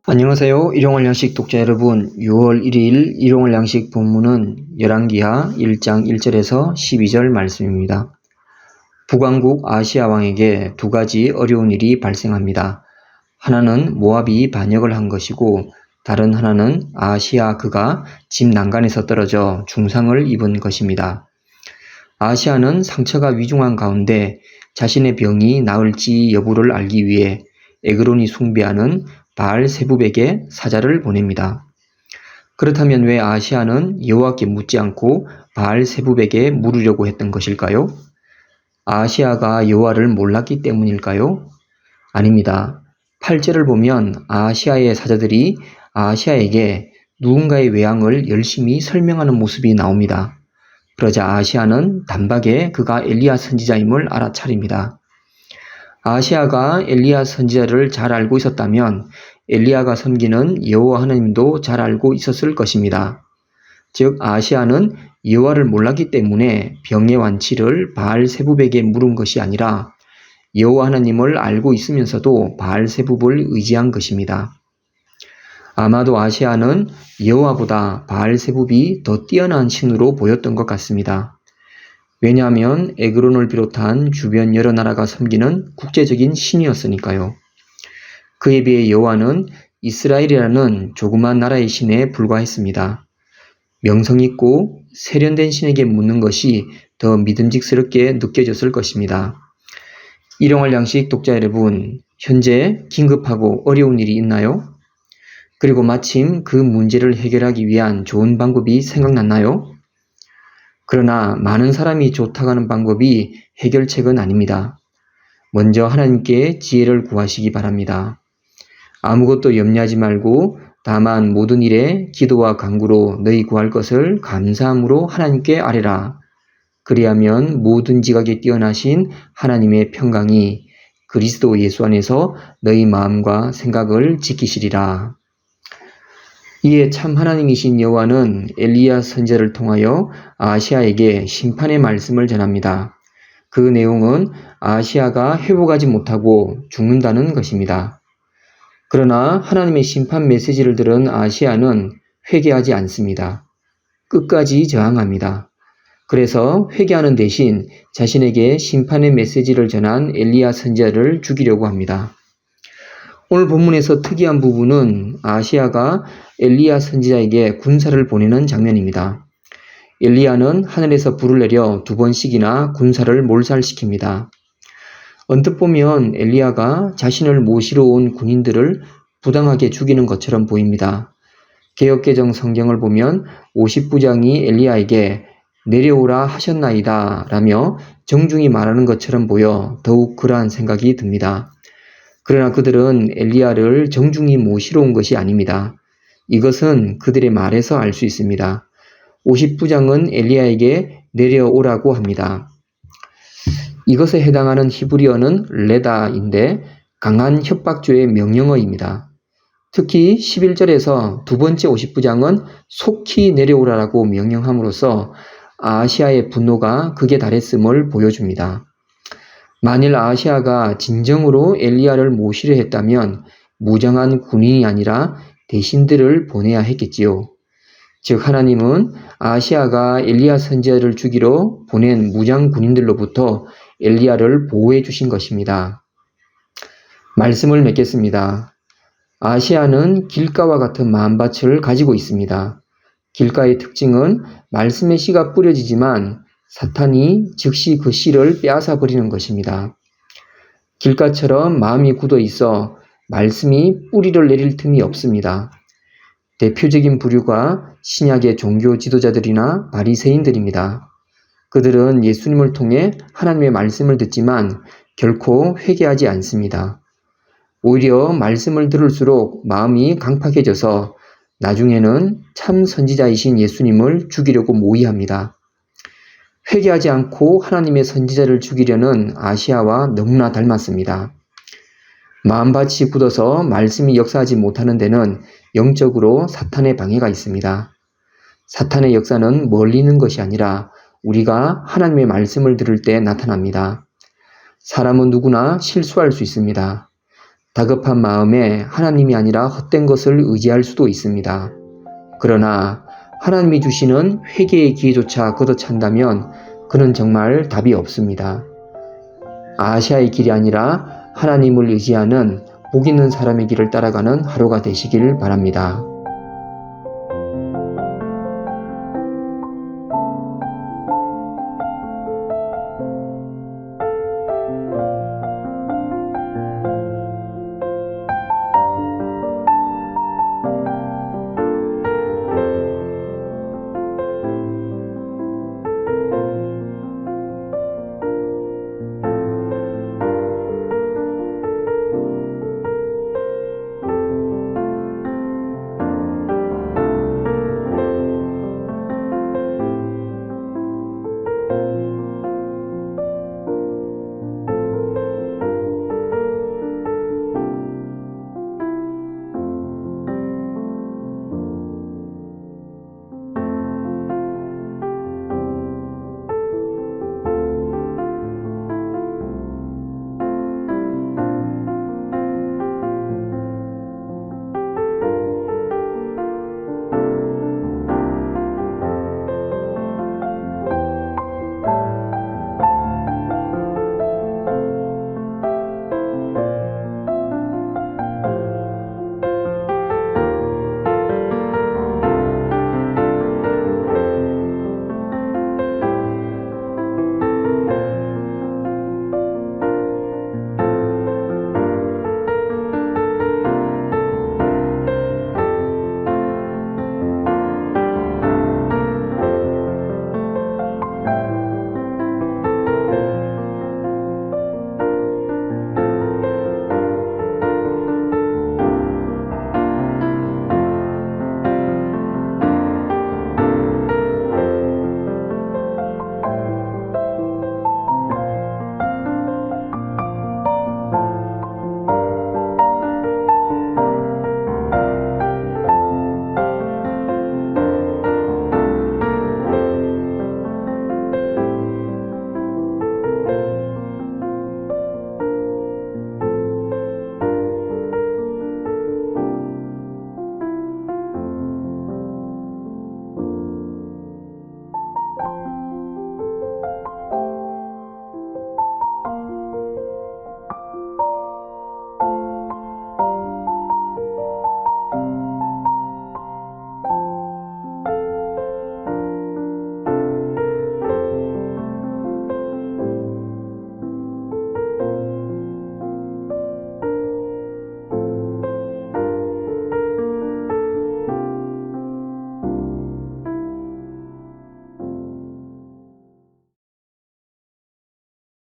안녕하세요. 일용할 양식 독자 여러분. 6월 1일 일용할 양식 본문은 열왕기하 1장 1절에서 12절 말씀입니다. 북왕국 아시아 왕에게 두 가지 어려운 일이 발생합니다. 하나는 모압이 반역을 한 것이고 다른 하나는 아시아 그가 집 난간에서 떨어져 중상을 입은 것입니다. 아시아는 상처가 위중한 가운데 자신의 병이 나을지 여부를 알기 위해 에그론이 숭배하는 바알세붑에게 사자를 보냅니다. 그렇다면 왜 아시아는 여호와께 묻지 않고 바알세붑에게 물으려고 했던 것일까요? 아시아가 여호와를 몰랐기 때문일까요? 아닙니다. 8절을 보면 아시아의 사자들이 아시아에게 누군가의 외양을 열심히 설명하는 모습이 나옵니다. 그러자 아시아는 단박에 그가 엘리야 선지자임을 알아차립니다. 아시아가 엘리야 선지자를 잘 알고 있었다면 엘리야가 섬기는 여호와 하나님도 잘 알고 있었을 것입니다. 즉 아시아는 여호와를 몰랐기 때문에 병의 완치를 바알세붑에게 물은 것이 아니라 여호와 하나님을 알고 있으면서도 바알세붑을 의지한 것입니다. 아마도 아시아는 여호와보다 바알세붑이 더 뛰어난 신으로 보였던 것 같습니다. 왜냐하면 에그론을 비롯한 주변 여러 나라가 섬기는 국제적인 신이었으니까요. 그에 비해 여호와는 이스라엘이라는 조그만 나라의 신에 불과했습니다. 명성있고 세련된 신에게 묻는 것이 더 믿음직스럽게 느껴졌을 것입니다. 일용할 양식 독자 여러분, 현재 긴급하고 어려운 일이 있나요? 그리고 마침 그 문제를 해결하기 위한 좋은 방법이 생각났나요? 그러나 많은 사람이 좋다고 하는 방법이 해결책은 아닙니다. 먼저 하나님께 지혜를 구하시기 바랍니다. 아무것도 염려하지 말고 다만 모든 일에 기도와 간구로 너희 구할 것을 감사함으로 하나님께 아뢰라. 그리하면 모든 지각에 뛰어나신 하나님의 평강이 그리스도 예수 안에서 너희 마음과 생각을 지키시리라. 이에 참 하나님이신 여호와는 엘리야 선지자를 통하여 아시아에게 심판의 말씀을 전합니다. 그 내용은 아시아가 회복하지 못하고 죽는다는 것입니다. 그러나 하나님의 심판 메시지를 들은 아시아는 회개하지 않습니다. 끝까지 저항합니다. 그래서 회개하는 대신 자신에게 심판의 메시지를 전한 엘리야 선지자를 죽이려고 합니다. 오늘 본문에서 특이한 부분은 아시아가 엘리야 선지자에게 군사를 보내는 장면입니다. 엘리야는 하늘에서 불을 내려 2번씩이나 군사를 몰살시킵니다. 언뜻 보면 엘리야가 자신을 모시러 온 군인들을 부당하게 죽이는 것처럼 보입니다. 개역개정 성경을 보면 50부장이 엘리야에게 내려오라 하셨나이다 라며 정중히 말하는 것처럼 보여 더욱 그러한 생각이 듭니다. 그러나 그들은 엘리야를 정중히 모시러 온 것이 아닙니다. 이것은 그들의 말에서 알 수 있습니다. 50부장은 엘리야에게 내려오라고 합니다. 이것에 해당하는 히브리어는 레다인데 강한 협박조의 명령어입니다. 특히 11절에서 두 번째 50부장은 속히 내려오라라고 명령함으로써 아시아의 분노가 극에 달했음을 보여줍니다. 만일 아시아가 진정으로 엘리야를 모시려 했다면 무장한 군인이 아니라 대신들을 보내야 했겠지요. 즉 하나님은 아시아가 엘리야 선지자를 죽이러 보낸 무장 군인들로부터 엘리야를 보호해 주신 것입니다. 말씀을 맺겠습니다. 아시아는 길가와 같은 마음밭을 가지고 있습니다. 길가의 특징은 말씀의 씨가 뿌려지지만 사탄이 즉시 그 씨를 빼앗아 버리는 것입니다. 길가처럼 마음이 굳어 있어 말씀이 뿌리를 내릴 틈이 없습니다. 대표적인 부류가 신약의 종교 지도자들이나 바리새인들입니다. 그들은 예수님을 통해 하나님의 말씀을 듣지만 결코 회개하지 않습니다. 오히려 말씀을 들을수록 마음이 강팍해져서 나중에는 참 선지자이신 예수님을 죽이려고 모의합니다. 회개하지 않고 하나님의 선지자를 죽이려는 아시아와 너무나 닮았습니다. 마음밭이 굳어서 말씀이 역사하지 못하는 데는 영적으로 사탄의 방해가 있습니다. 사탄의 역사는 멀리 있는 것이 아니라 우리가 하나님의 말씀을 들을 때 나타납니다. 사람은 누구나 실수할 수 있습니다. 다급한 마음에 하나님이 아니라 헛된 것을 의지할 수도 있습니다. 그러나 하나님이 주시는 회개의 기회조차 걷어찬다면 그는 정말 답이 없습니다. 아시아의 길이 아니라 하나님을 의지하는 복 있는 사람의 길을 따라가는 하루가 되시길 바랍니다.